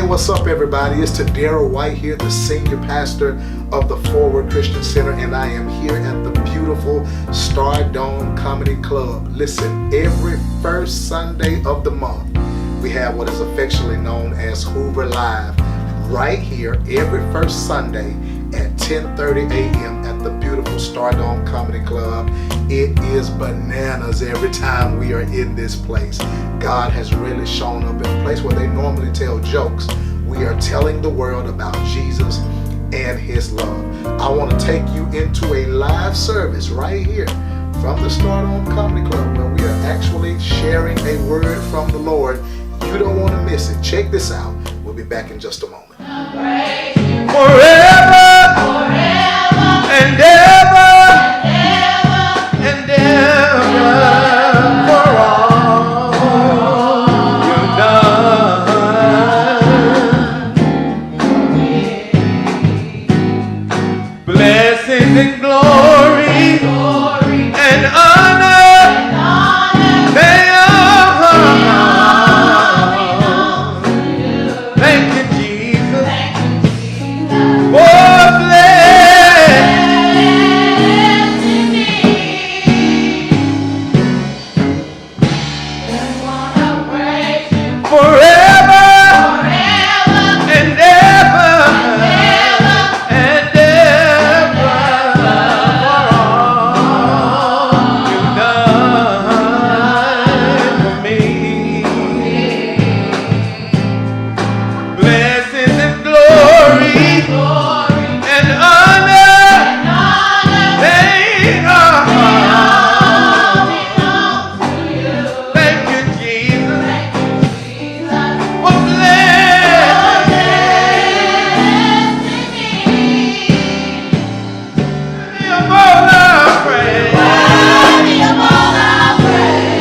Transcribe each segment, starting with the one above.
What's up, everybody? It's Tadera White here, the senior pastor of the ForWord Christian Center, and I am here at the beautiful Star Dome Comedy Club. Listen, every first Sunday of the month, we have what is affectionately known as Hoover Live, right here every first Sunday at 10:30 a.m. at the beautiful Star Dome Comedy Club. It is bananas every time we are in this place. God has really shown up in a place where they normally tell jokes. We are telling the world about Jesus and his love. I want to take you into a live service right here from the Star Dome Comedy Club where we are actually sharing a word from the Lord. You don't want to miss it. Check this out. We'll be back in just a moment. Forever and ever and ever, for all you've done. Blessings and glory and honor, they all thank you, Jesus. For blessing me. Forever and ever and ever, for all you've done for me. Blessings and glory and honor, they all thank you, Jesus, for blessing me. Worthy of all our praise.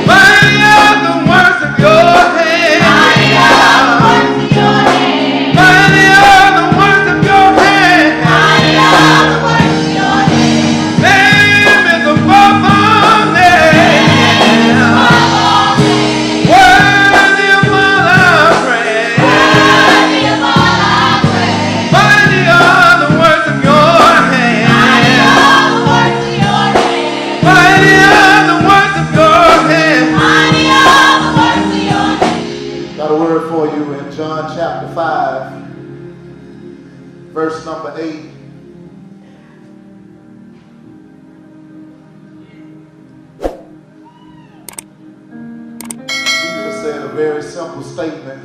Mighty are the works of your hands. Mighty are the works of your hands. Name is above all names. Worthy of all our praise. Mighty are the works of your hands. Mighty are the works of your hands. Got a word for you in John chapter 5, verse number 8. Jesus said a very simple statement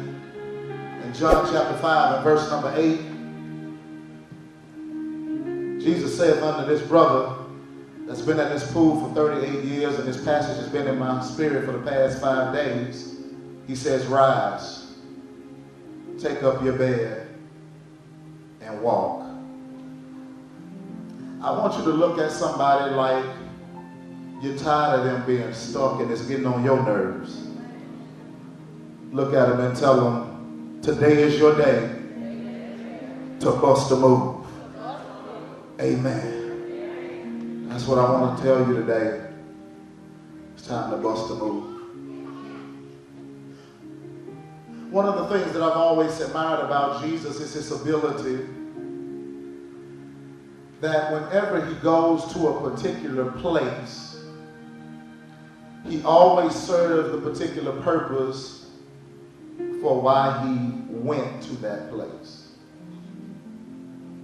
in John chapter 5 and verse number 8. Jesus saith unto this brother that's been at this pool for 38 years, and this passage has been in my spirit for the past 5 days. He says, rise, take up your bed, and walk. I want you to look at somebody like you're tired of them being stuck and it's getting on your nerves. Look at them and tell them, today is your day to bust a move. Amen. That's what I want to tell you today. It's time to bust a move. One of the things that I've always admired about Jesus is his ability that whenever he goes to a particular place, he always serves the particular purpose for why he went to that place.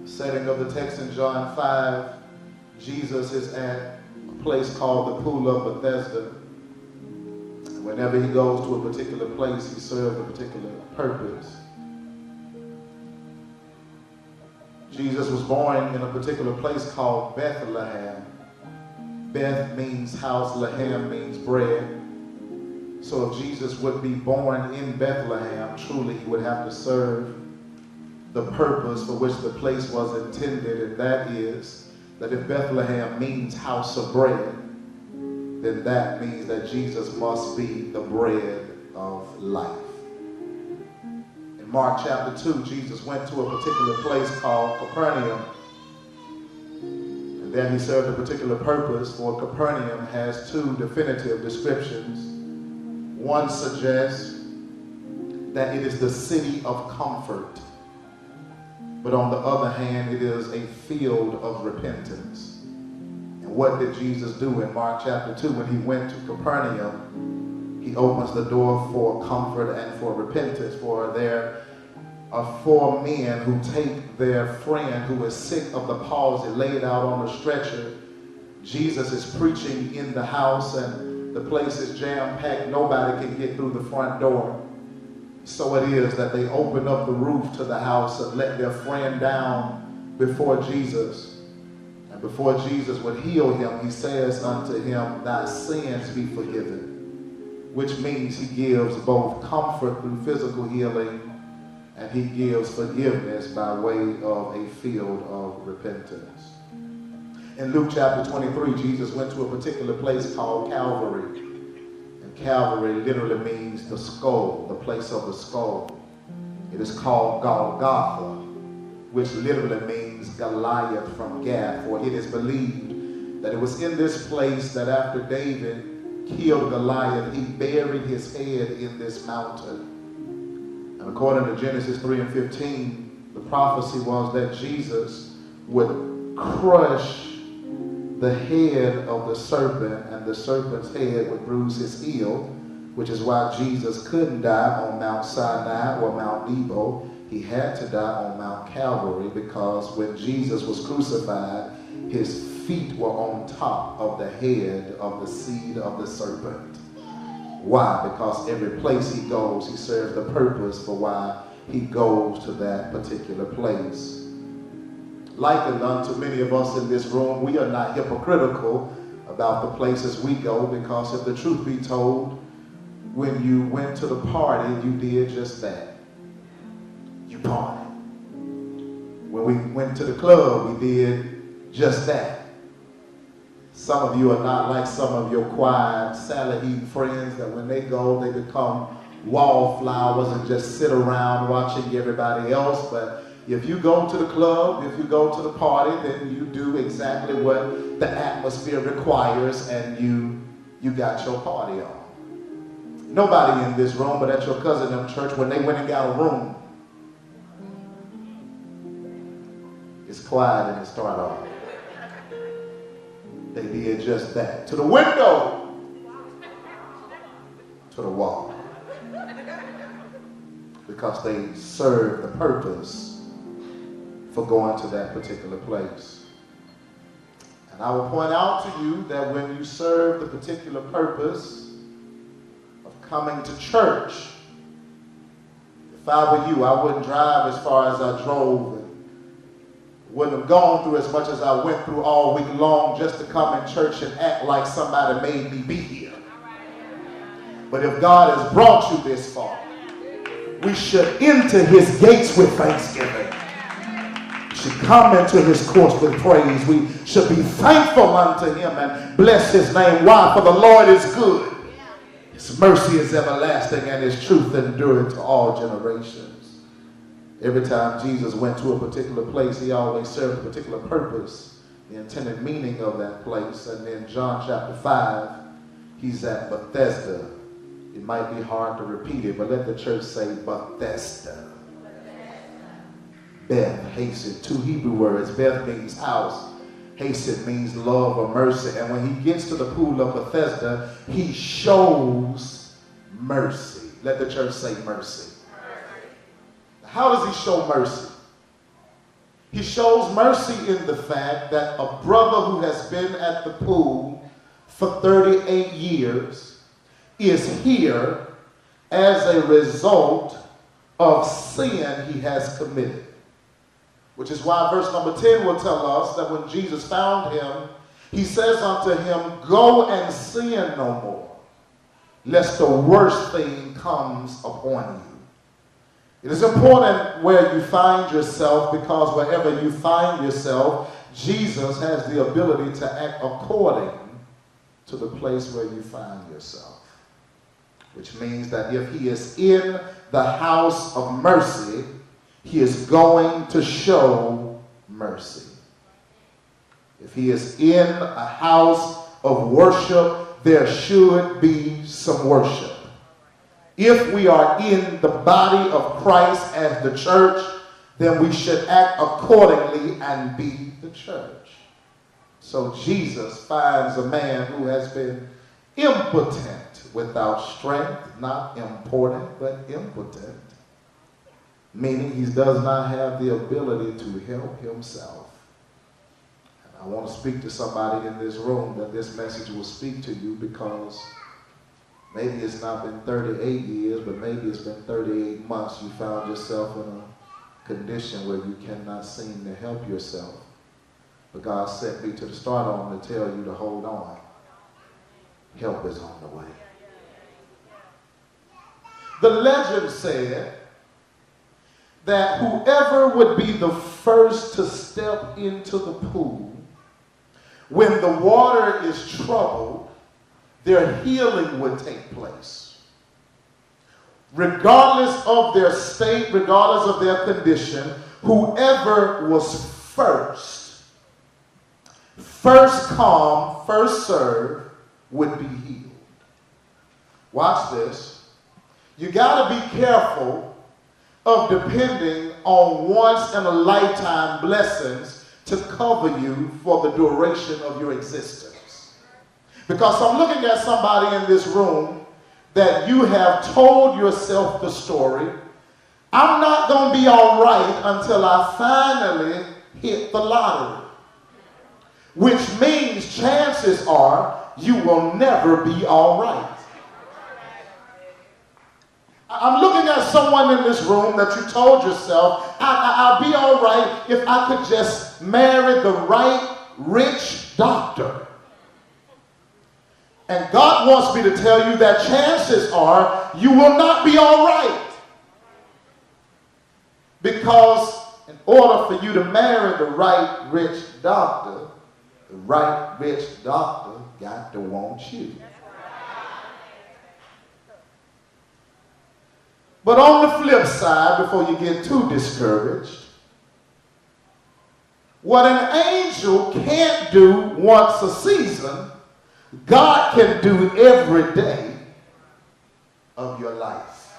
The setting of the text in John 5, Jesus is at a place called the Pool of Bethesda. Whenever he goes to a particular place, he serves a particular purpose. Jesus was born in a particular place called Bethlehem. Beth means house, Lehem means bread. So if Jesus would be born in Bethlehem, truly he would have to serve the purpose for which the place was intended, and that is that if Bethlehem means house of bread, then that means that Jesus must be the bread of life. In Mark chapter 2, Jesus went to a particular place called Capernaum. And there he served a particular purpose, for Capernaum has two definitive descriptions. One suggests that it is the city of comfort. But on the other hand, it is a field of repentance. And what did Jesus do in Mark chapter 2 when he went to Capernaum? He opens the door for comfort and for repentance. For there are 4 men who take their friend who is sick of the palsy, laid out on a stretcher. Jesus is preaching in the house and the place is jam-packed. Nobody can get through the front door. So it is that they open up the roof to the house and let their friend down before Jesus. And before Jesus would heal him, he says unto him, thy sins be forgiven. Which means he gives both comfort through physical healing and he gives forgiveness by way of a field of repentance. In Luke chapter 23, Jesus went to a particular place called Calvary. Calvary literally means the skull, the place of the skull. It is called Golgotha, which literally means Goliath from Gath. For it is believed that it was in this place that after David killed Goliath, he buried his head in this mountain. And according to Genesis 3 and 15, the prophecy was that Jesus would crush the head of the serpent, and the serpent's head would bruise his heel, which is why Jesus couldn't die on Mount Sinai or Mount Nebo. He had to die on Mount Calvary because when Jesus was crucified, his feet were on top of the head of the seed of the serpent. Why? Because every place he goes, he serves the purpose for why he goes to that particular place. Likened unto many of us in this room, we are not hypocritical about the places we go, because if the truth be told, when you went to the party, you did just that. You partied. When we went to the club, we did just that. Some of you are not like some of your quiet, salad-eating friends that when they go, they become wallflowers and just sit around watching everybody else. But if you go to the club, if you go to the party, then you do exactly what the atmosphere requires, and you got your party on. Nobody in this room, but at your cousin in church, when they went and got a room, it's quiet and it started off. They did just that. To the window, to the wall. Because they served the purpose for going to that particular place. And I will point out to you that when you serve the particular purpose of coming to church, if I were you, I wouldn't drive as far as I drove and wouldn't have gone through as much as I went through all week long just to come in church and act like somebody made me be here. But if God has brought you this far, we should enter his gates with thanksgiving. We should come into his courts with praise. We should be thankful unto him and bless his name. Why? For the Lord is good. His mercy is everlasting and his truth enduring to all generations. Every time Jesus went to a particular place, he always served a particular purpose, the intended meaning of that place. And in John chapter 5, he's at Bethesda. It might be hard to repeat it, but let the church say Bethesda. Beth, Hesed, 2 Hebrew words. Beth means house. Hesed means love or mercy. And when he gets to the pool of Bethesda, he shows mercy. Let the church say mercy. How does he show mercy? He shows mercy in the fact that a brother who has been at the pool for 38 years is here as a result of sin he has committed. Which is why verse number 10 will tell us that when Jesus found him, he says unto him, go and sin no more, lest the worst thing comes upon you. It is important where you find yourself, because wherever you find yourself, Jesus has the ability to act according to the place where you find yourself. Which means that if he is in the house of mercy, he is going to show mercy. If he is in a house of worship, there should be some worship. If we are in the body of Christ as the church, then we should act accordingly and be the church. So Jesus finds a man who has been impotent, without strength, not important, but impotent, meaning he does not have the ability to help himself. And I want to speak to somebody in this room that this message will speak to you, because maybe it's not been 38 years, but maybe it's been 38 months. You found yourself in a condition where you cannot seem to help yourself. But God sent me to the start on to tell you to hold on. Help is on the way. The legend said that whoever would be the first to step into the pool when the water is troubled, their healing would take place. Regardless of their state, regardless of their condition, whoever was first come, first serve, would be healed. Watch this. You got to be careful of depending on once in a lifetime blessings to cover you for the duration of your existence. Because I'm looking at somebody in this room that you have told yourself the story, I'm not going to be all right until I finally hit the lottery. Which means chances are you will never be all right. I'm looking at someone in this room that you told yourself, I'll be all right if I could just marry the right rich doctor. And God wants me to tell you that chances are you will not be all right. Because in order for you to marry the right rich doctor, the right rich doctor got to want you. But on the flip side, before you get too discouraged, what an angel can't do once a season, God can do every day of your life.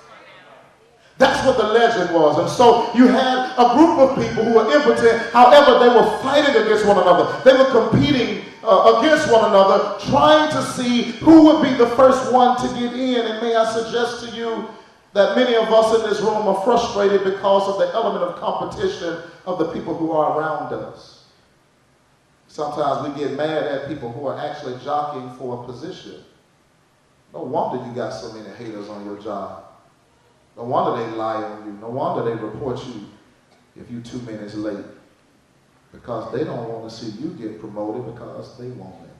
That's what the legend was. And so you had a group of people who were impotent. However, they were fighting against one another. They were competing against one another, trying to see who would be the first one to get in. And may I suggest to you that many of us in this room are frustrated because of the element of competition of the people who are around us. Sometimes we get mad at people who are actually jockeying for a position. No wonder you got so many haters on your job. No wonder they lie on you. No wonder they report you if you're 2 minutes late. Because they don't want to see you get promoted because they want it.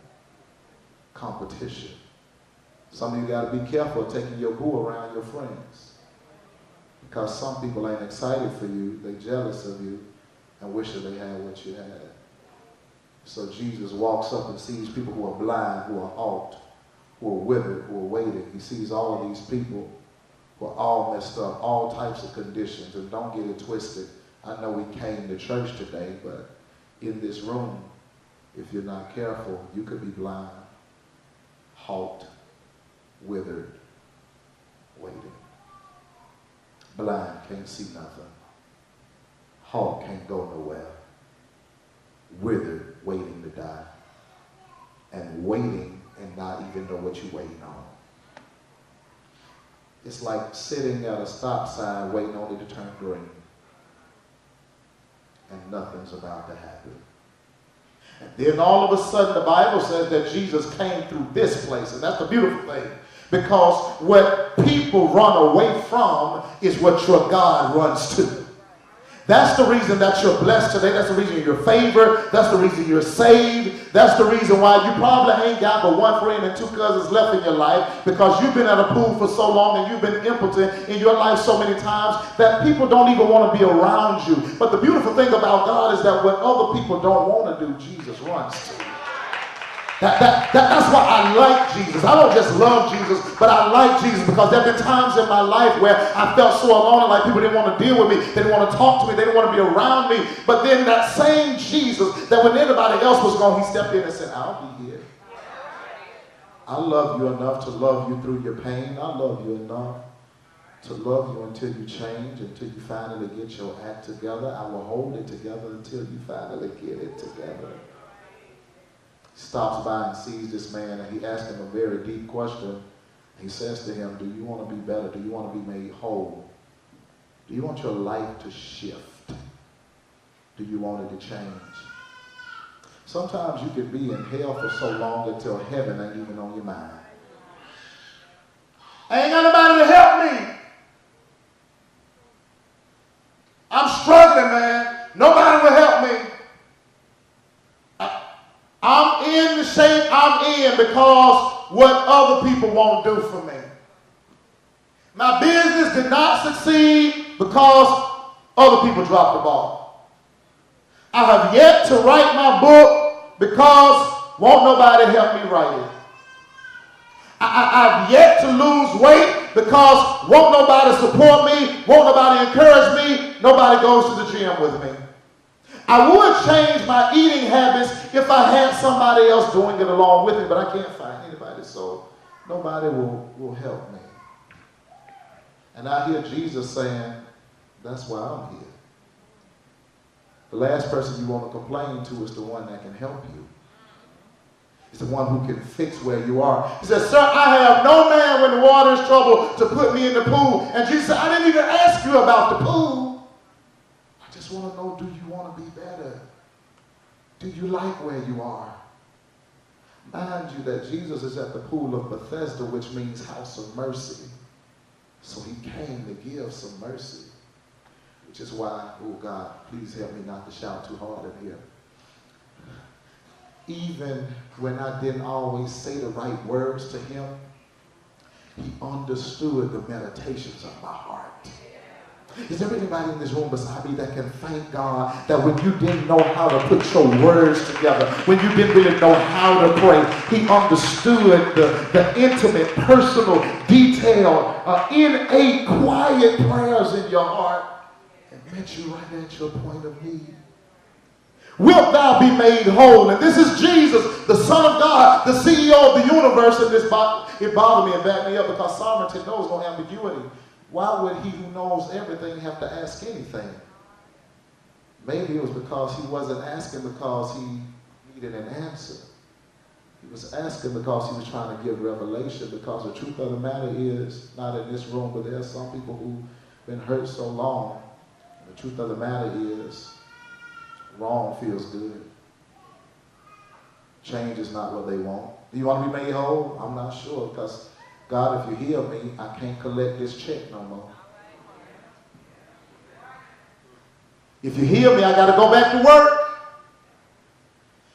Competition. Some of you got to be careful of taking your boo around your friends. Because some people ain't excited for you. They're jealous of you and wish that they had what you had. So Jesus walks up and sees people who are blind, who are halt, who are withered, who are waiting. He sees all of these people who are all messed up, all types of conditions. And don't get it twisted. I know we came to church today, but in this room, if you're not careful, you could be blind, halt, withered, waiting. Blind, can't see nothing. Halt, can't go nowhere. Withered, waiting to die. And waiting and not even know what you're waiting on. It's like sitting at a stop sign waiting only to turn green. And nothing's about to happen. And then all of a sudden the Bible says that Jesus came through this place. And that's the beautiful thing. Because what people run away from is what your God runs to. That's the reason that you're blessed today. That's the reason you're favored. That's the reason you're saved. That's the reason why you probably ain't got but one friend and two cousins left in your life, because you've been at a pool for so long and you've been impotent in your life so many times that people don't even want to be around you. But the beautiful thing about God is that what other people don't want to do, Jesus runs to. That's why I like Jesus. I don't just love Jesus, but I like Jesus because there have been times in my life where I felt so alone and like people didn't want to deal with me. They didn't want to talk to me. They didn't want to be around me. But then that same Jesus that when everybody else was gone, he stepped in and said, I'll be here. I love you enough to love you through your pain. I love you enough to love you until you change, until you finally get your act together. I will hold it together until you finally get it together. He stops by and sees this man, and he asks him a very deep question. He says to him, do you want to be better? Do you want to be made whole? Do you want your life to shift? Do you want it to change? Sometimes you could be in hell for so long until heaven ain't even on your mind. I ain't got nobody to help me. I'm struggling, man. Nobody will help me. I'm in the shape I'm in because what other people won't do for me. My business did not succeed because other people dropped the ball. I have yet to write my book because won't nobody help me write it. I've yet to lose weight because won't nobody support me, won't nobody encourage me, nobody goes to the gym with me. I would change my eating habits if I had somebody else doing it along with me, but I can't find anybody, so nobody will help me. And I hear Jesus saying, that's why I'm here. The last person you want to complain to is the one that can help you. It's the one who can fix where you are. He says, sir, I have no man when the water is troubled to put me in the pool. And Jesus said, I didn't even ask you about the pool. I just want to know, do you want to be better? Do you like where you are? Mind you that Jesus is at the pool of Bethesda, which means house of mercy. So he came to give some mercy, which is why, oh God, please help me not to shout too hard in here. Even when I didn't always say the right words to him, he understood the meditations of my heart. Is there anybody in this room beside me that can thank God that when you didn't know how to put your words together, when you didn't really know how to pray, he understood the intimate, personal, detailed, innate, quiet prayers in your heart and met you right at your point of need? Wilt thou be made whole? And this is Jesus, the Son of God, the CEO of the universe. And it bothered me and backed me up because sovereignty knows no ambiguity. Why would he who knows everything have to ask anything? Maybe it was because he wasn't asking because he needed an answer. He was asking because he was trying to give revelation, because the truth of the matter is, not in this room, but there are some people who've been hurt so long. The truth of the matter is, wrong feels good. Change is not what they want. Do you want to be made whole? I'm not sure, because God, if you heal me, I can't collect this check no more. If you heal me, I got to go back to work.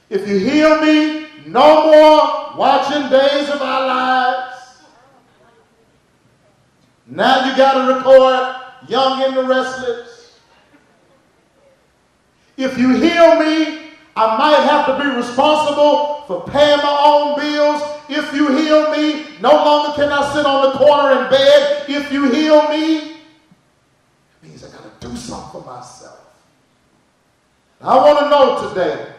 If you heal me, no more watching Days of Our Lives. Now you got to record Young and the Restless. If you heal me, I might have to be responsible for paying my own bills. If you heal me, no longer can I sit on the corner and beg. If you heal me, it means I got to do something for myself. I want to know today,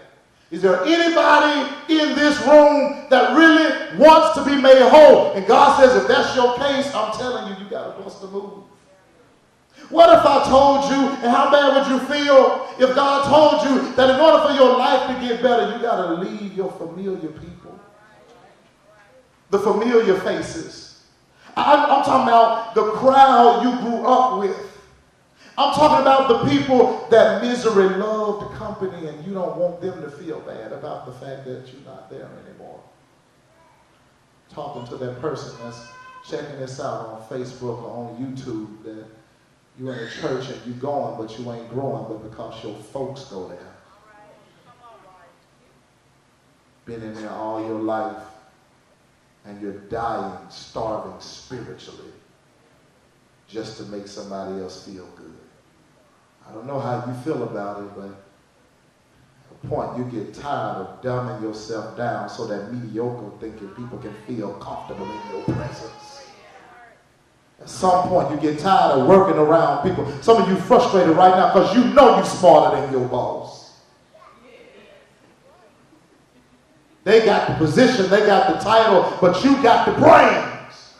is there anybody in this room that really wants to be made whole? And God says, if that's your case, I'm telling you, you got to bust a move. What if I told you, and how bad would you feel if God told you that in order for your life to get better, you got to leave your familiar people, the familiar faces. I'm talking about the crowd you grew up with. I'm talking about the people that misery loved company, and you don't want them to feel bad about the fact that you're not there anymore. Talking to that person that's checking this out on Facebook or on YouTube, that you're in a church and you're going, but you ain't growing, but because your folks go there. Been in there all your life, and you're dying, starving spiritually, just to make somebody else feel good. I don't know how you feel about it, but at a point you get tired of dumbing yourself down so that mediocre thinking people can feel comfortable in your presence. At some point you get tired of working around people. Some of you frustrated right now because you know you're smarter than your boss. They got the position, they got the title, but you got the brains.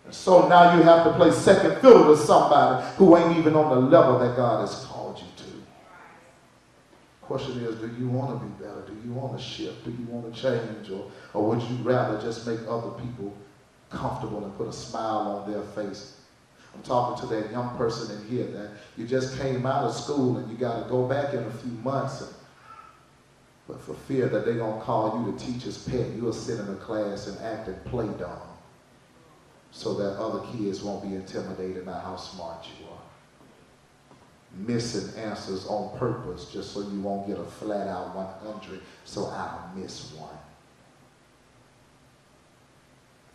So now you have to play second fiddle to somebody who ain't even on the level that God has called you to. Question is, do you want to be better? Do you want to shift? Do you want to change? Or would you rather just make other people comfortable and put a smile on their face? I'm talking to that young person in here that you just came out of school and you got to go back in a few months. But for fear that they're going to call you the teacher's pet, you'll sit in a class and act and play dumb, so that other kids won't be intimidated by how smart you are. Missing answers on purpose just so you won't get a flat out 100, so I'll miss one.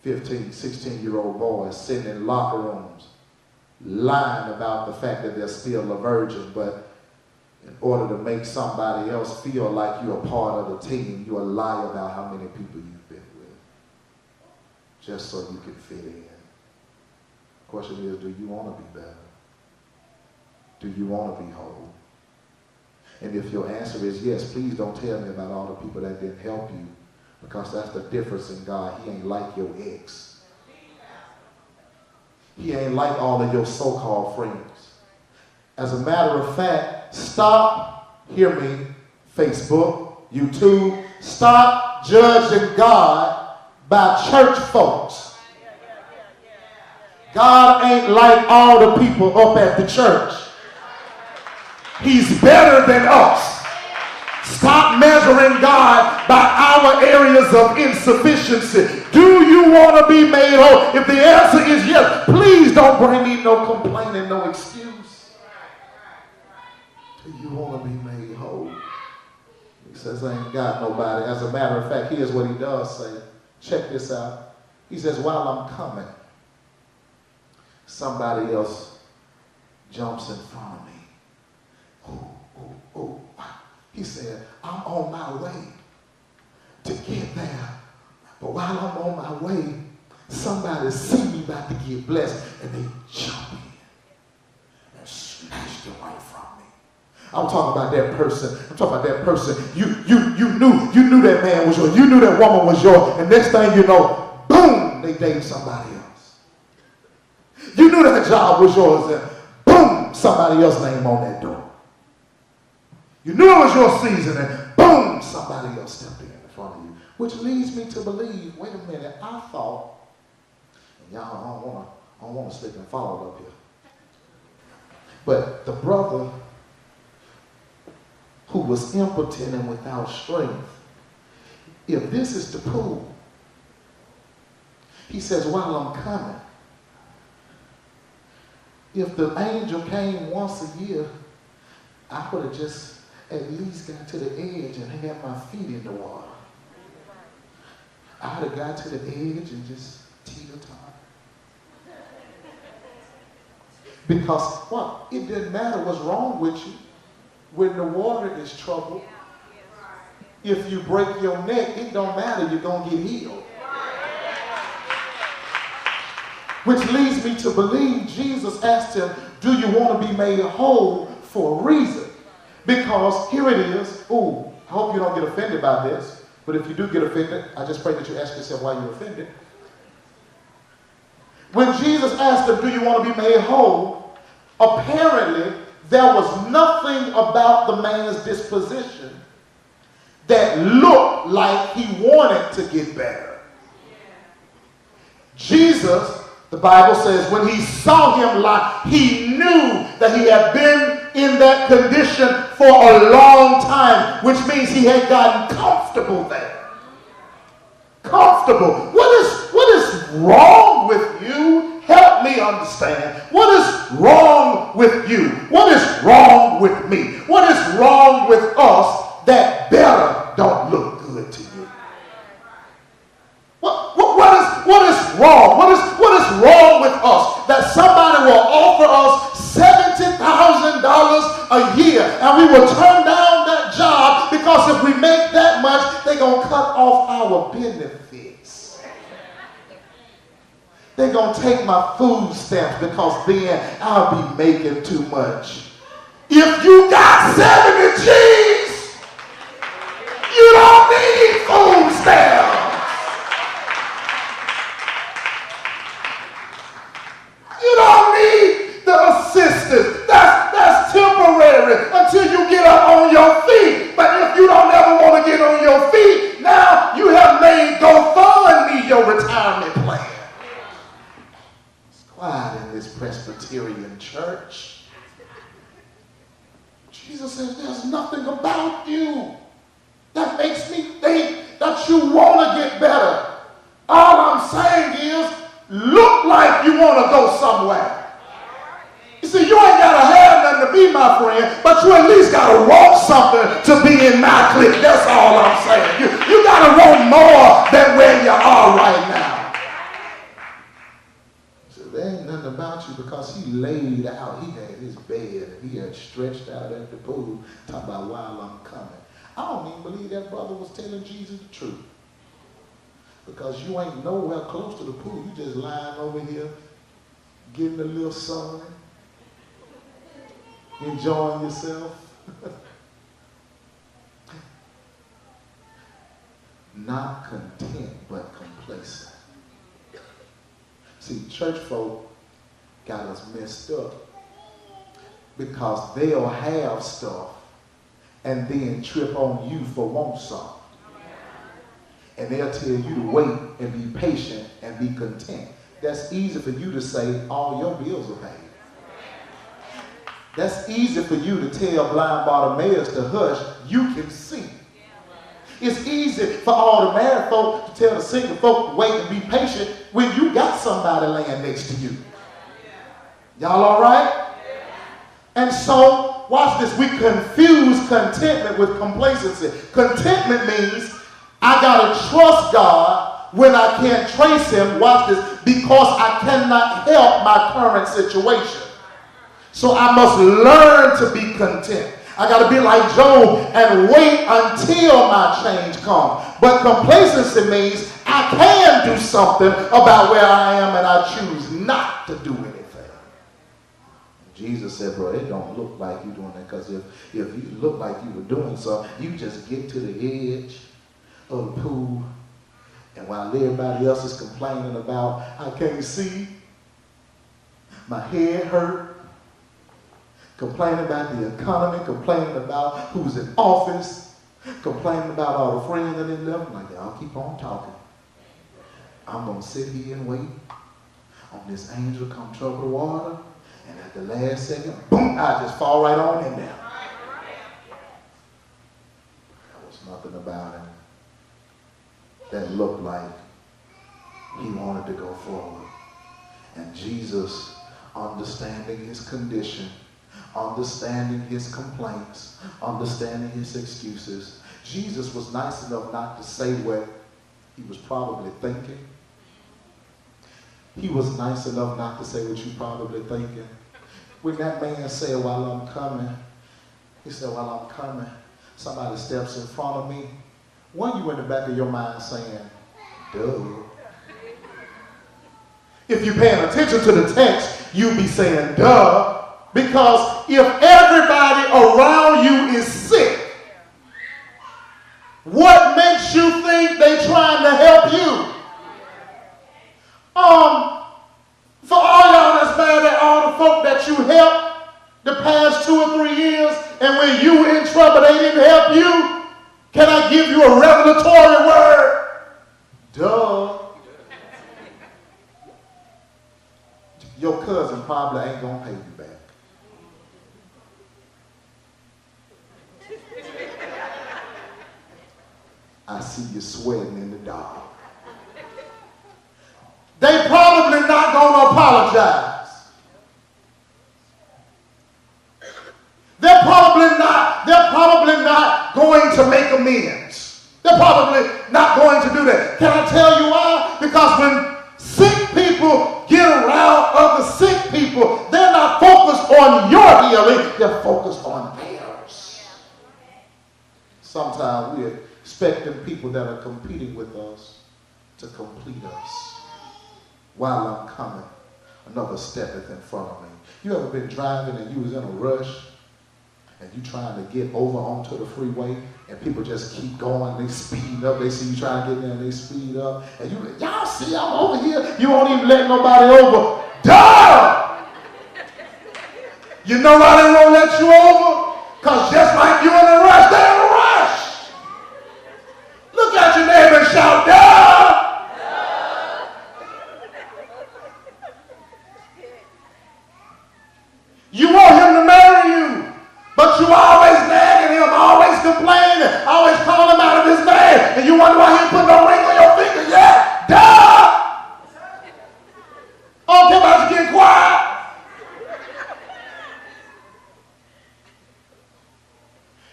15, 16-year-old boys sitting in locker rooms lying about the fact that they're still a virgin, but in order to make somebody else feel like you're a part of the team, you lie about how many people you've been with, just so you can fit in. The question is, do you want to be better? Do you want to be whole? And if your answer is yes, please don't tell me about all the people that didn't help you, because that's the difference in God. He ain't like your ex. He ain't like all of your so-called friends. As a matter of fact, stop, hear me, Facebook, YouTube, stop judging God by church folks. God ain't like all the people up at the church. He's better than us. Stop measuring God by our areas of insufficiency. Do you want to be made whole? If the answer is yes, please don't bring me no complaining, no excuse. Do you want to be made whole? He says, I ain't got nobody. As a matter of fact, here's what he does say. Check this out. He says, while I'm coming, somebody else jumps in front of me. Oh. He said, I'm on my way to get there. But while I'm on my way, somebody see me about to get blessed, and they jump in and snatch the right from me. I'm talking about that person. I'm talking about that person. You knew that man was yours. You knew that woman was yours. And next thing you know, boom, they dated somebody else. You knew that job was yours, and boom, somebody else's name on that door. You knew it was your season, and boom, somebody else stepped in front of you. Which leads me to believe, wait a minute, I thought, and y'all I don't want to slip and fall up here. But the brother who was impotent and without strength, if this is the pool, he says, while I'm coming, if the angel came once a year, I would have just at least got to the edge and had my feet in the water. I would have got to the edge and just teeter-totter. Because what? It doesn't matter what's wrong with you. When the water is troubled, if you break your neck, it don't matter, you're going to get healed. Which leads me to believe Jesus asked him, do you want to be made whole for a reason? Because here it is. Ooh, I hope you don't get offended by this. But if you do get offended, I just pray that you ask yourself why you're offended. When Jesus asked him, do you want to be made whole? Apparently, there was nothing about the man's disposition that looked like he wanted to get better. Jesus, the Bible says, when he saw him lie, he knew that he had been in that condition for a long time, which means he had gotten comfortable there. Comfortable. What is wrong with you? Help me understand. What is wrong with you? What is wrong with me? What is wrong with us that better don't look good to you? What is wrong? What is wrong with us that somebody will offer us $70,000 a year and we will turn down that job because if we make that much, they're going to cut off our benefits. They're going to take my food stamps because then I'll be making too much. If you got 70 G's, you don't need food stamps. You don't need the assistance. That's temporary until you get up on your feet. But if you don't ever want to get on your feet, now you have made GoFundMe your retirement plan. It's quiet in this Presbyterian church. Jesus says there's nothing about you that makes me think that you want to get better. All I'm saying is, look like you want to go somewhere. You see, you ain't got to have nothing to be my friend, but you at least got to want something to be in my clique. That's all I'm saying. You got to want more than where you are right now. So there ain't nothing about you because he laid out. He had his bed and he had stretched out at the pool talking about while I'm coming. I don't even believe that brother was telling Jesus the truth. Because you ain't nowhere close to the pool. You just lying over here, getting a little sun, enjoying yourself. Not content, but complacent. See, church folk got us messed up because they'll have stuff and then trip on you for want some. And they'll tell you to wait and be patient and be content. That's easy for you to say all your bills are paid. That's easy for you to tell blind Bartimaeus to hush. You can see. It's easy for all the married folk to tell the single folk to wait and be patient when you got somebody laying next to you. Y'all all right? And so, watch this. We confuse contentment with complacency. Contentment means I got to trust God when I can't trace him, watch this, because I cannot help my current situation. So I must learn to be content. I got to be like Job and wait until my change comes. But complacency means I can do something about where I am and I choose not to do anything. Jesus said, bro, it don't look like you're doing that, because if you look like you were doing something, you just get to the edge of the pool, and while everybody else is complaining about I can't see, my head hurt, complaining about the economy, complaining about who's in office, complaining about all the friends that they left, I'm like, y'all keep on talking. I'm going to sit here and wait on this angel to come trouble the water, and at the last second, boom, I just fall right on in there. There was nothing about it that looked like he wanted to go forward. And Jesus, understanding his condition, understanding his complaints, understanding his excuses, Jesus was nice enough not to say what he was probably thinking. He was nice enough not to say what you probably thinking. When that man said, while I'm coming, he said, while I'm coming, somebody steps in front of me. One, you in the back of your mind saying, duh. If you're paying attention to the text, you'll be saying, duh. Because if everybody around you is sick, what makes you think they're trying to help you? For all y'all that's mad at all the folk that you helped the past 2 or 3 years, and when you were in trouble, they didn't help you, can I give you a revelatory word? Duh. Your cousin probably ain't gonna pay you back. I see you sweating in the dark. They probably not gonna apologize. They're probably not going to make amends. They're probably not going to do that. Can I tell you why? Because when sick people get around other sick people, they're not focused on your healing, they're focused on theirs. Sometimes we're expecting people that are competing with us to complete us. While I'm coming, another step is in front of me. You ever been driving and you was in a rush and you trying to get over onto the freeway and people just keep going, they speed up, they see you trying to get there and they speed up, and you, y'all see I'm over here, you won't even let nobody over. Duh! You know why they won't let you over? Because just like you're in a rush, they're in a rush. Look at your neighbor and shout, duh! You want him to marry you, but you always nagging him, always complaining, always calling him out of his name, and you wonder why he ain't put no ring on your finger yet. Duh! I don't care about you getting quiet.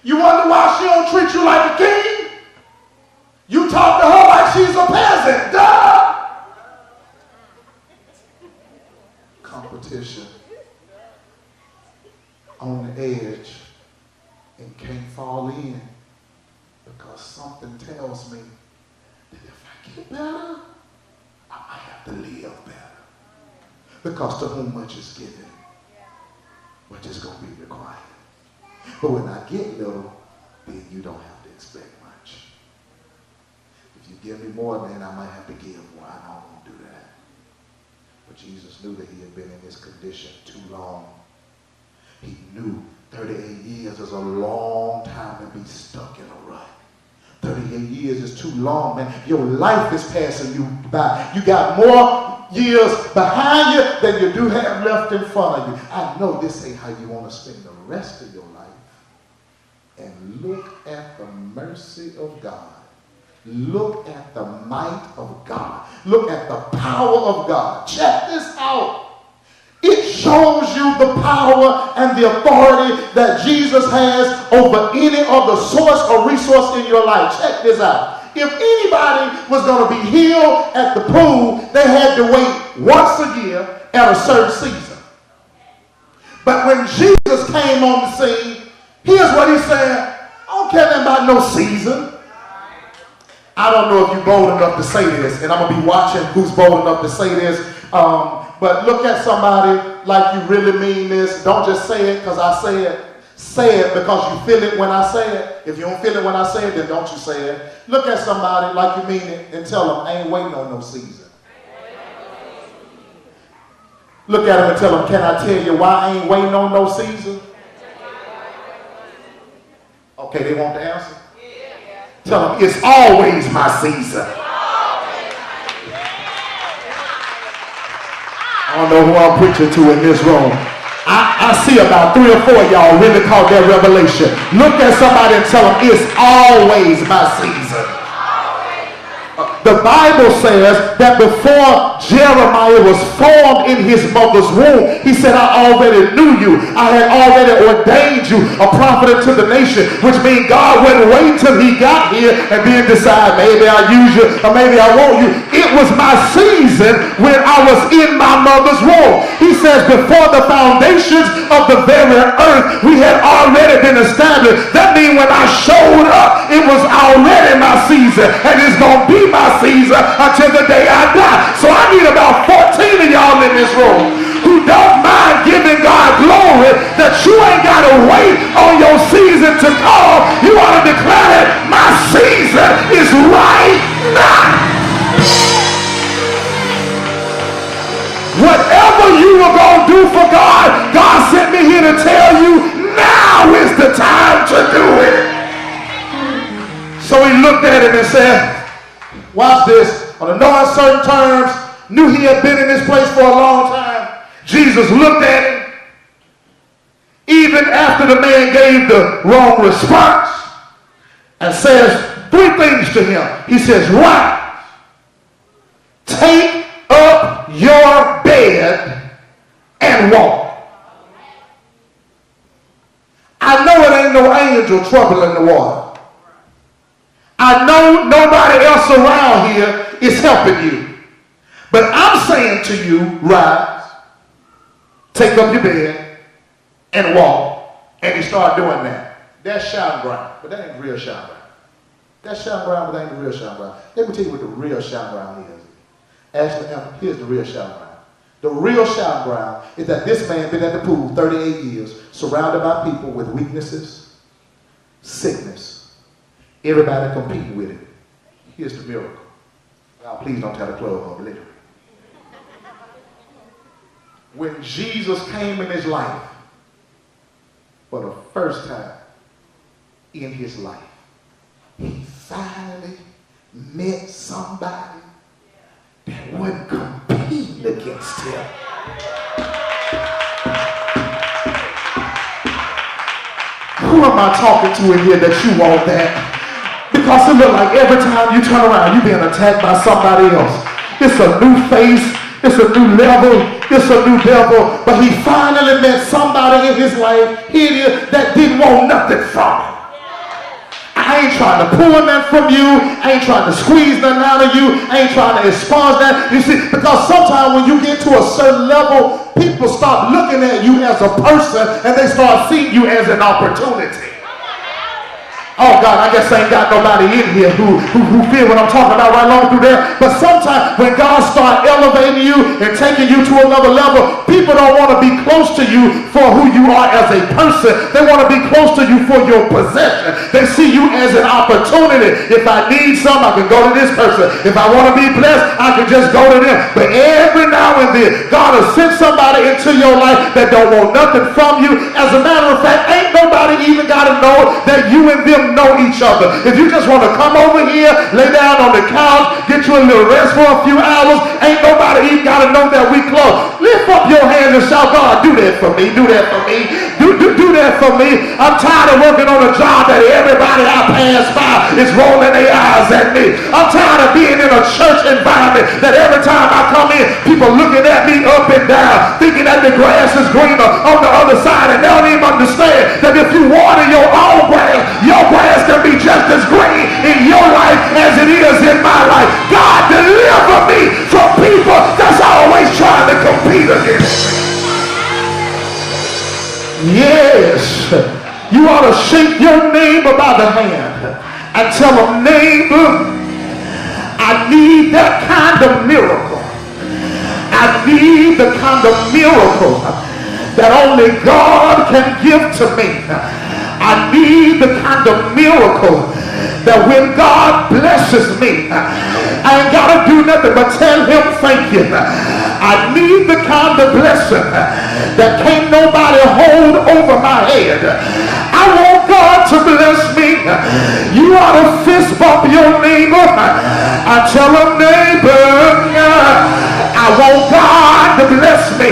You wonder why she don't treat you like a king? You talk to her like she's a peasant. Duh! Competition. On the edge and can't fall in because something tells me that if I get better, I might have to live better. Because to whom much is given, much is going to be required. But when I get little, then you don't have to expect much. If you give me more, then I might have to give more. I don't want to do that. But Jesus knew that he had been in this condition too long. He knew 38 years is a long time to be stuck in a rut. 38 years is too long, man. Your life is passing you by. You got more years behind you than you do have left in front of you. I know this ain't how you want to spend the rest of your life. And look at the mercy of God. Look at the might of God. Look at the power of God. Check this out. It shows you the power and the authority that Jesus has over any other source or resource in your life. Check this out. If anybody was going to be healed at the pool, they had to wait once a year at a certain season. But when Jesus came on the scene, here's what he said. I don't care nothing about no season. I don't know if you're bold enough to say this, and I'm going to be watching who's bold enough to say this. But look at somebody like you really mean this. Don't just say it because I say it. Say it because you feel it when I say it. If you don't feel it when I say it, then don't you say it. Look at somebody like you mean it and tell them, I ain't waiting on no season. Look at them and tell them, can I tell you why I ain't waiting on no season? Okay, they want the answer? Tell them, it's always my season. I don't know who I'm preaching to in this room. I see about 3 or 4 of y'all really caught that revelation. Look at somebody and tell them, it's always my season. The Bible says that before Jeremiah was formed in his mother's womb, he said, I already knew you. I had already ordained you a prophet unto the nation, which means God wouldn't wait till he got here and then decide, maybe I'll use you or maybe I won't use you. It was my season when I was in my mother's womb. He says, before the foundations of the very earth, we had already been established. That means when I showed up, it was already my season, and it's going to be my season until the day I die. So I need about 14 of y'all in this room who don't mind giving God glory that you ain't got to wait on your season to come. You ought to declare it, my season is right now. Whatever you were going to do for God, God sent me here to tell you now is the time to do it. So he looked at him and said, watch this. On no uncertain terms, knew he had been in this place for a long time. Jesus looked at him. Even after the man gave the wrong response and says 3 things to him. He says, rise, take up your bed and walk. I know it ain't no angel troubling the water. I know nobody else around here is helping you. But I'm saying to you, rise, take up your bed, and walk. And he started doing that. That's shouting ground, but that ain't real shouting ground. That's shouting ground, but that ain't the real shouting ground. Let me tell you what the real shouting ground is. Actually, here's the real shouting ground. The real shouting ground is that this man been at the pool 38 years, surrounded by people with weaknesses, sickness, everybody competing with it. Here's the miracle. Y'all please don't tell the club home later. when Jesus came in his life for the first time in his life, he finally met somebody that wouldn't compete against him. Who am I talking to in here that you want that? Because it looks like every time you turn around, you're being attacked by somebody else. It's a new face, it's a new level, it's a new devil. But he finally met somebody in his life here that didn't want nothing from him. I ain't trying to pull that from you. I ain't trying to squeeze nothing out of you. I ain't trying to expunge that. You see, because sometimes when you get to a certain level, people start looking at you as a person and they start seeing you as an opportunity. Oh God, I guess I ain't got nobody in here who feel what I'm talking about right along through there. But sometimes when God starts elevating you and taking you to another level, people don't want to be close to you for who you are as a person. They want to be close to you for your possession. They see you as an opportunity. If I need something, I can go to this person. If I want to be blessed, I can just go to them. But every now and then, God will send somebody into your life that don't want nothing from you. As a matter of fact, ain't nobody even got to know that you and them know each other. If you just want to come over here, lay down on the couch, get you a little rest for a few hours, ain't nobody even got to know that we close. Lift up your hands and shout, God, do that for me, do that for me, do that for me. I'm tired of working on a job that everybody I pass by is rolling their eyes at me. I'm tired of being in a church environment that every time I come in, people looking at me up and down, thinking that the grass is greener on the other side, and they don't even understand that if you water your own grass can be just as green in your life as it is in my life. God, deliver me from people that's always trying to compete against me. Yes, you ought to shake your neighbor by the hand and tell them, neighbor, I need that kind of miracle. I need the kind of miracle that only God can give to me. I need the kind of miracle that when God blesses me, I ain't got to do nothing but tell him thank you. I need the kind of blessing that can't nobody hold over my head. I want God to bless me. You ought to fist bump your neighbor. I tell him, neighbor, I want God to bless me.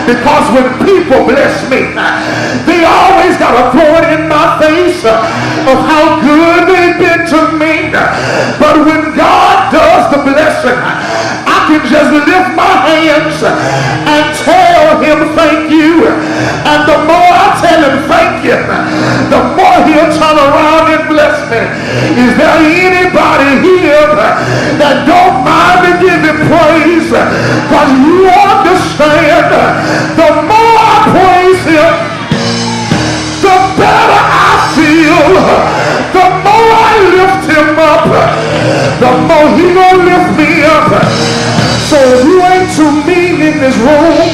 Because when people bless me, they always got to throw it in my face of how good they've been to me. But when God does the blessing, I can just lift my hands and tell him thank you. And the more I tell him thank you, the more he'll turn around and bless me. Is there anybody here that don't mind to give him praise? Because you understand, the more I praise him, the better I feel. The more I lift him up, the more he gonna lift me up. So if you ain't too mean in this room,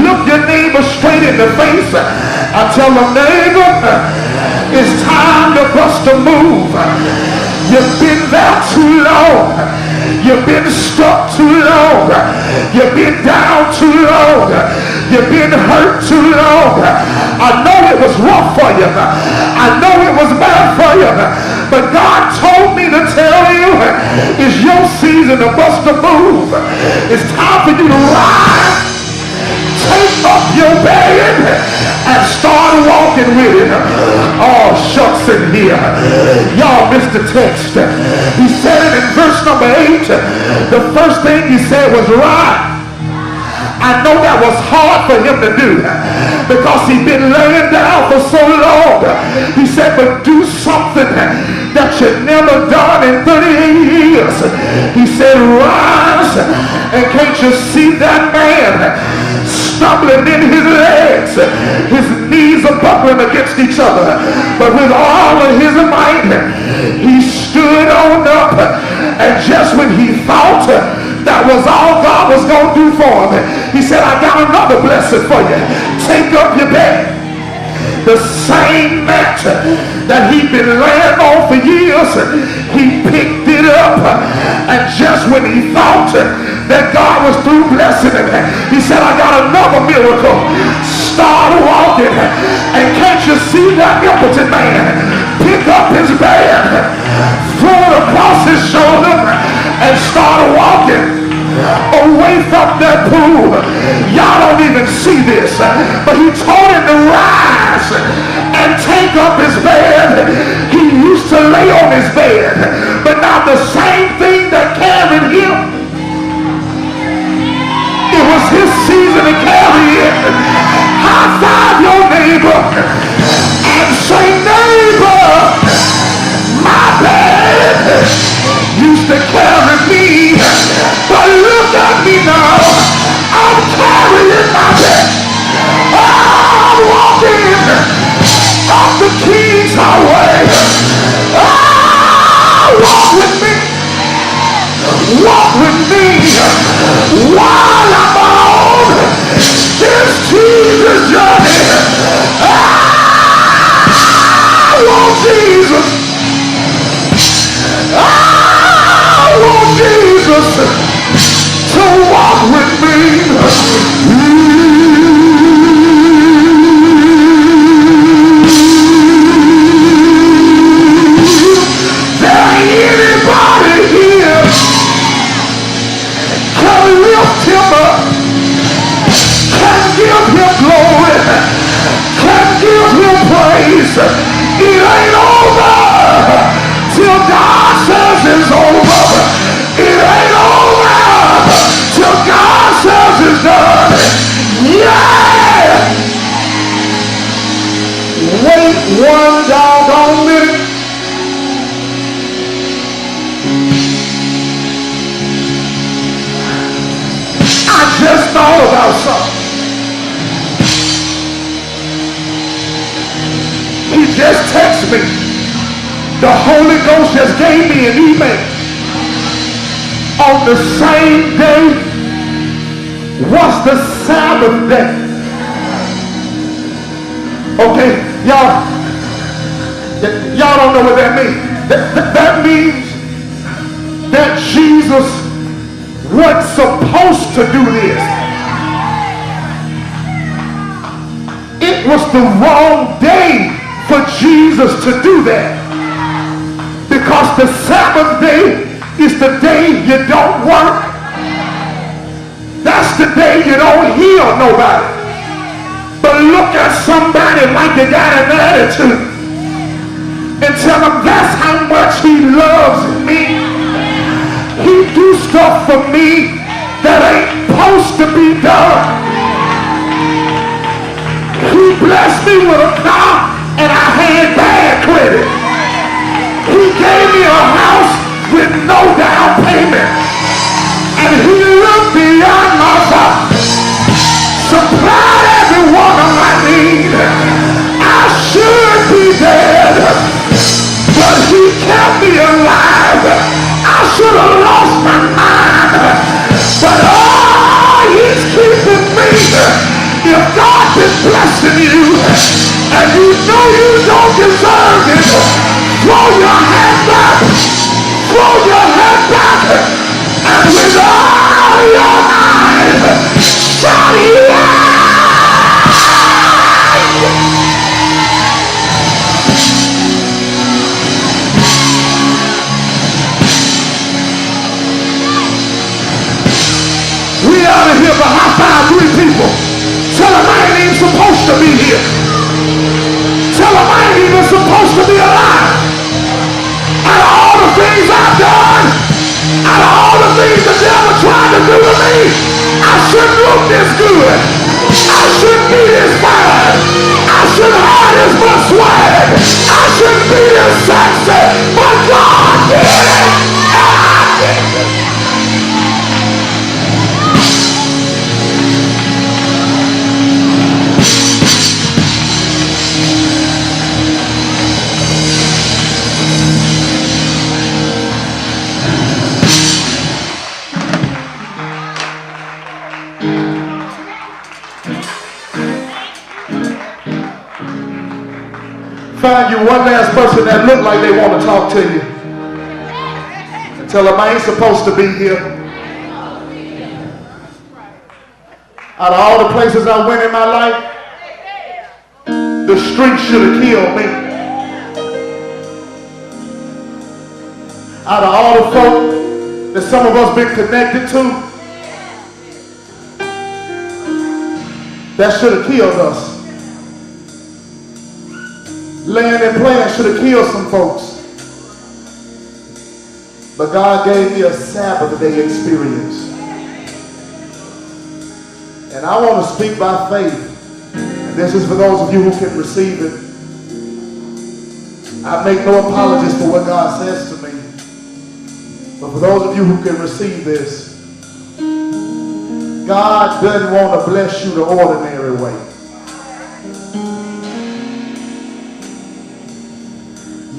look your neighbor straight in the face and tell them, neighbor, it's time to bust a move. You've been there too long. You've been stuck too long. You've been down too long. You've been hurt too long. I know it was rough for you. I know it was bad for you. But God told me to tell you, it's your season to bust a move. It's time for you to rise. Take up your bed and start walking with it. Oh, shucks in here. Y'all missed the text. He said it in verse number 8. The first thing he said was rise. I know that was hard for him to do because he'd been laying down for so long. He said, but do something that you never done in 38 years. He said, rise. And can't you see that man stumbling in his legs? His knees are buckling against each other. But with all of his might, he stood on up. And just when he thought that was all God was going to do for him, he said, I got another blessing for you. Take up your bed. The same mat that he'd been laying on for years, he picked it up. And just when he thought that God was through blessing him, he said, I got another miracle. Start walking. And can't you see that impotent man pick up his bed, throw it across his shoulder, and start walking away from that pool? Y'all don't even see this, but he told him to rise and take up his bed. He used to lay on his bed, but now the same thing that carried him, it was his season to carry it. High five your neighbor and say, neighbor, my bed used to carry me, but look at me now, I'm carrying my bed. I'm walking up the King's Highway. Walk with me. Walk with me while I'm on this Jesus journey. I want Jesus. I want Jesus to walk with me. There ain't anybody here can lift him up, can give him glory, can give him praise. It ain't over till God says it's over. It ain't over till God says it's done. Yeah! Wait one doggone minute. I just thought about something. He just texted me. The Holy Ghost just gave me an email. On the same day was the Sabbath day. Okay, y'all don't know what that means. That means that Jesus wasn't supposed to do this. It was the wrong day for Jesus to do that. Because the Sabbath day is the day you don't work. That's the day you don't heal nobody. But look at somebody like you got an attitude and tell them that's how much he loves me. He do stuff for me that ain't supposed to be done. He blessed me with a car and I had bad credit. He gave me a house with no down payment. And he looked beyond my fault, supplied every one of my needs. I should be dead, but he kept me alive. I should have lost my mind, but he's keeping me. If God is blessing you and you know you don't deserve it, throw your head back, throw your head back, and with all your might, shout yeah! We out of here, but high five 3 people. Tell them I ain't even supposed to be here. Tell them I ain't even supposed to be alive. Out of all the things I've done, out of all the things the devil tried to do to me, I shouldn't look this good. I shouldn't be this fine. I shouldn't have this much swag. I shouldn't be this sexy. But God did it. And I did it. Find you one last person that look like they want to talk to you. And tell them I ain't supposed to be here. Out of all the places I went in my life, the street should have killed me. Out of all the folk that some of us been connected to, that should have killed us. Laying and playing should have killed some folks. But God gave me a Sabbath day experience. And I want to speak by faith. And this is for those of you who can receive it. I make no apologies for what God says to me. But for those of you who can receive this, God doesn't want to bless you the ordinary way.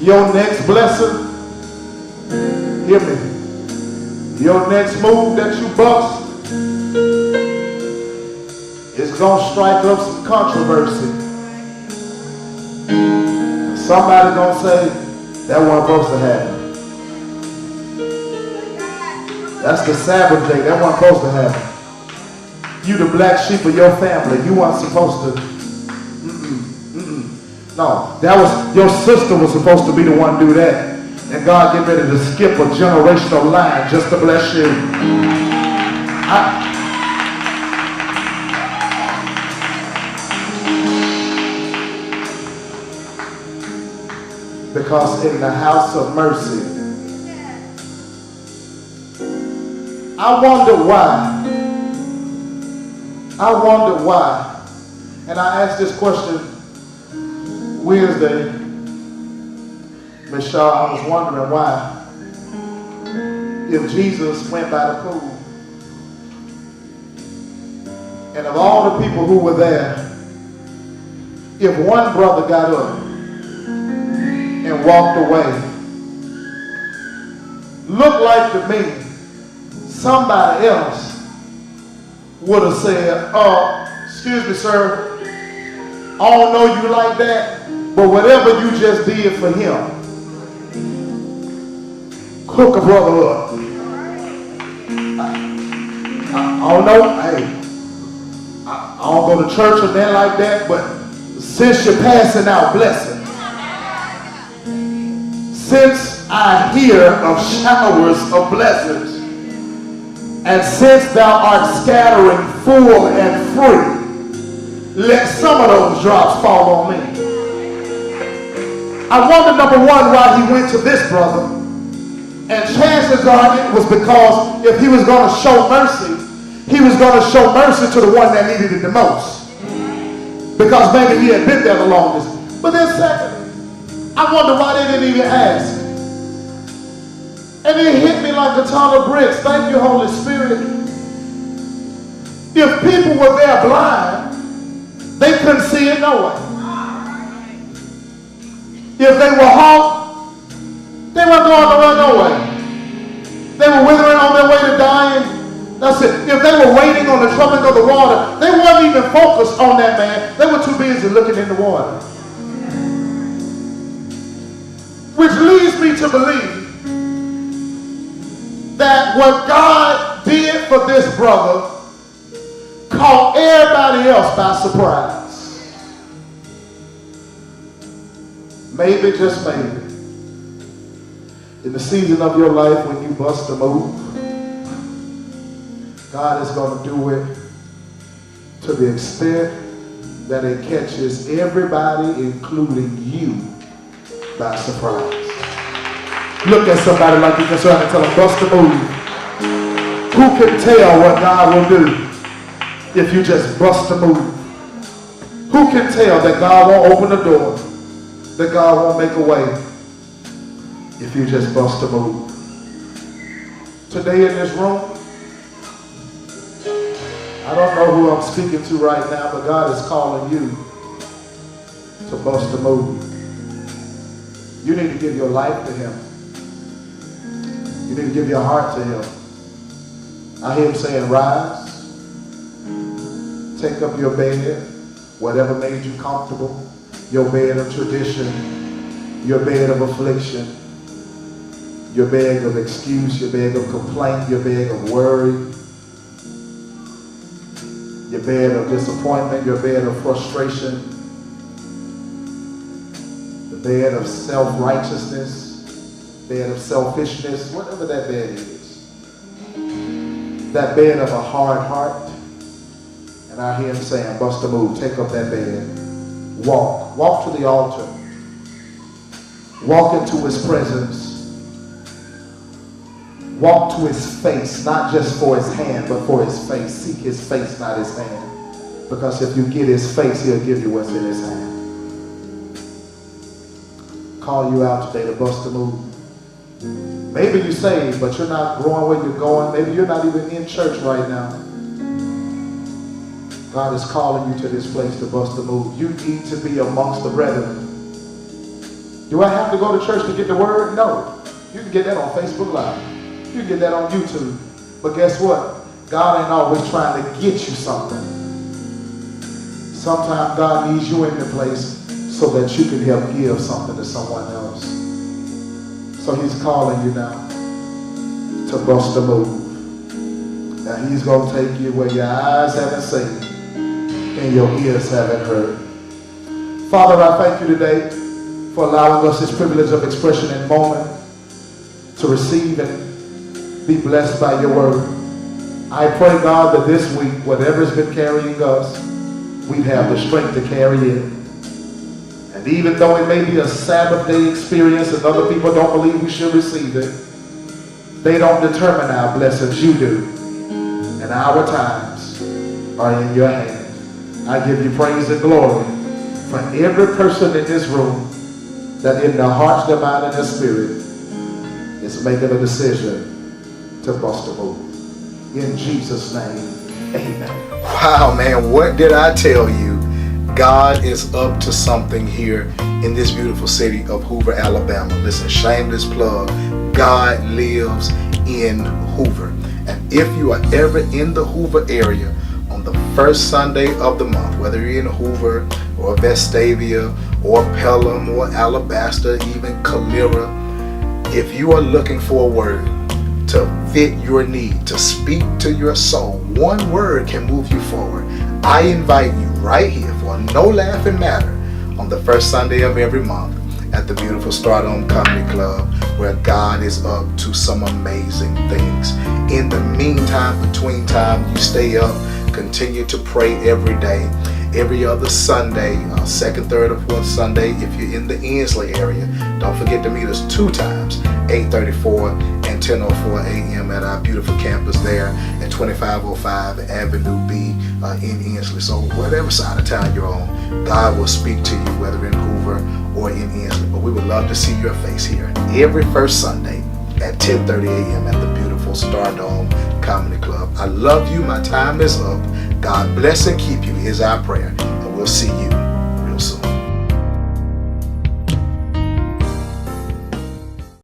Your next blessing, hear me, your next move that you bust is going to strike up some controversy. Somebody going to say, that wasn't supposed to happen. That's the Sabbath day, that wasn't supposed to happen. You the black sheep of your family, you weren't supposed to. No, that was, your sister was supposed to be the one to do that. And God get ready to skip a generational line just to bless you. Because in the house of mercy, I wonder why. And I asked this question Wednesday, Miss Shaw, I was wondering why, if Jesus went by the pool, and of all the people who were there, if one brother got up and walked away, looked like to me somebody else would have said, excuse me, sir, I don't know you like that, but whatever you just did for him, hook a brother up. I don't know, hey, I don't go to church or nothing like that, but since you're passing out blessings, since I hear of showers of blessings, and since thou art scattering full and free, let some of those drops fall on me. I wonder, number one, why he went to this brother. And chances are it was because if he was going to show mercy, he was going to show mercy to the one that needed it the most. Because maybe he had been there the longest. But then secondly, I wonder why they didn't even ask. And it hit me like a ton of bricks. Thank you, Holy Spirit. If people were there blind, they couldn't see it no way. If they were halt, they weren't going to run no way. They were withering on their way to dying. That's it. If they were waiting on the troubling of the water, they weren't even focused on that man. They were too busy looking in the water. Which leads me to believe that what God did for this brother caught everybody else by surprise. Maybe, just maybe, in the season of your life when you bust a move, God is going to do it to the extent that it catches everybody, including you, by surprise. Look at somebody like you concerned and tell them, bust a move. Who can tell what God will do if you just bust a move? Who can tell that God won't open the door, that God won't make a way if you just bust a move? Today in this room, I don't know who I'm speaking to right now, but God is calling you to bust a move. You need to give your life to him. You need to give your heart to him. I hear him saying, rise, take up your bed, whatever made you comfortable, your bed of tradition, your bed of affliction, your bed of excuse, your bed of complaint, your bed of worry, your bed of disappointment, your bed of frustration, the bed of self-righteousness, bed of selfishness, whatever that bed is. That bed of a hard heart. And I hear him saying, bust a move, take up that bed. Walk to the altar. Walk into his presence. Walk to his face, not just for his hand, but for his face. Seek his face, not his hand. Because if you get his face, he'll give you what's in his hand. Call you out today to bust a move. Maybe you're saved, but you're not growing where you're going. Maybe you're not even in church right now. God is calling you to this place to bust a move. You need to be amongst the brethren. Do I have to go to church to get the word? No. You can get that on Facebook Live. You can get that on YouTube. But guess what? God ain't always trying to get you something. Sometimes God needs you in the place so that you can help give something to someone else. So he's calling you now to bust a move. Now he's going to take you where your eyes haven't seen and your ears haven't heard. Father, I thank you today for allowing us this privilege of expression and moment to receive and be blessed by your word. I pray, God, that this week, whatever has been carrying us, we'd have the strength to carry it. And even though it may be a Sabbath day experience and other people don't believe we should receive it, they don't determine our blessings, you do. And our times are in your hands. I give you praise and glory for every person in this room that in their hearts, their mind, and their spirit is making a decision to bust a move. In Jesus' name, amen. Wow, man, what did I tell you? God is up to something here in this beautiful city of Hoover, Alabama. Listen, shameless plug. God lives in Hoover. And if you are ever in the Hoover area on the first Sunday of the month, whether you're in Hoover or Vestavia or Pelham or Alabaster, even Calera, if you are looking for a word to fit your need, to speak to your soul, one word can move you forward. I invite you right here for no laughing matter on the first Sunday of every month at the beautiful Stardom Comedy Club, where God is up to some amazing things. In the meantime, between time, you stay up, continue to pray every day. Every other Sunday, second, third, or fourth Sunday, if you're in the Ensley area, don't forget to meet us 2 times, 8:34 and 10:04 a.m. at our beautiful campus there at 2505 Avenue B in Ensley. So whatever side of town you're on, God will speak to you, whether in Hoover or in Ensley. But we would love to see your face here every first Sunday at 10:30 a.m. at the beautiful Stardome Comedy Club. I love you. My time is up. God bless and keep you is our prayer. And we'll see you